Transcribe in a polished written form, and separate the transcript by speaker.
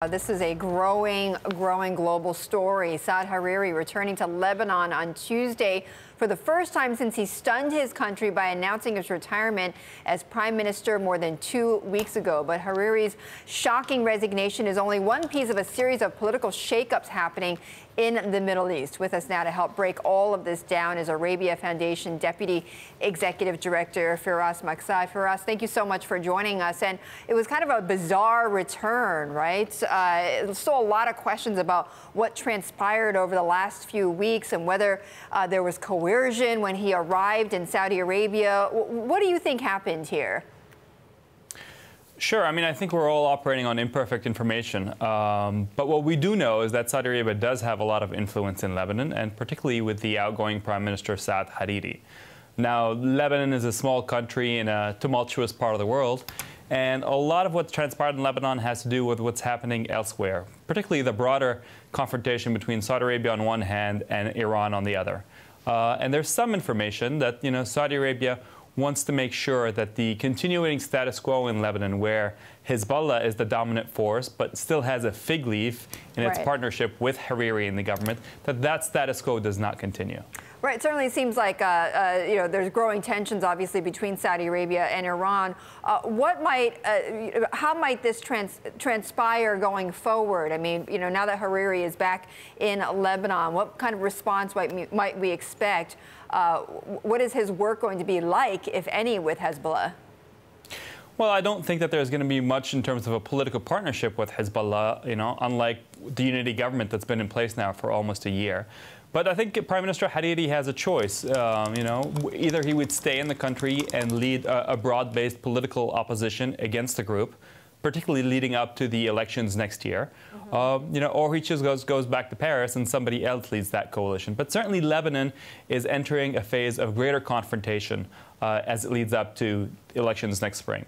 Speaker 1: This is a growing global story. Saad Hariri returning to Lebanon on Tuesday for the first time since he stunned his country by announcing his retirement as prime minister more than 2 weeks ago. But Hariri's shocking resignation is only one piece of a series of political shakeups happening in the Middle East. With us now to help break all of this down is Arabia Foundation Deputy Executive Director Firas Maksad. Firas, thank you so much for joining us. And it was kind of a bizarre return, right? Still a lot of questions about what transpired over the last few weeks and whether there was coercion when he arrived in Saudi Arabia. What do you think happened here?
Speaker 2: Sure. I mean, I think we're all operating on imperfect information. But what we do know is that Saudi Arabia does have a lot of influence in Lebanon, and particularly with the outgoing Prime Minister Saad Hariri. Now, Lebanon is a small country in a tumultuous part of the world, and a lot of what's transpired in Lebanon has to do with what's happening elsewhere, particularly the broader confrontation between Saudi Arabia on one hand and Iran on the other. And there's some information that, Saudi Arabia wants to make sure that the continuing status quo in Lebanon, where Hezbollah is the dominant force but still has a fig leaf in its partnership with Hariri in the government, that status quo does not continue.
Speaker 1: Right. It certainly seems like there's growing tensions, obviously, between Saudi Arabia and Iran. How might this transpire going forward? I mean, now that Hariri is back in Lebanon, what kind of response might we expect? What is his work going to be like, if any, with Hezbollah?
Speaker 2: Well, I don't think that there's going to be much in terms of a political partnership with Hezbollah, unlike the unity government that's been in place now for almost a year. But I think Prime Minister Hariri has a choice. Either he would stay in the country and lead a broad-based political opposition against the group, particularly leading up to the elections next year, or he just goes back to Paris and somebody else leads that coalition. But certainly Lebanon is entering a phase of greater confrontation as it leads up to elections next spring.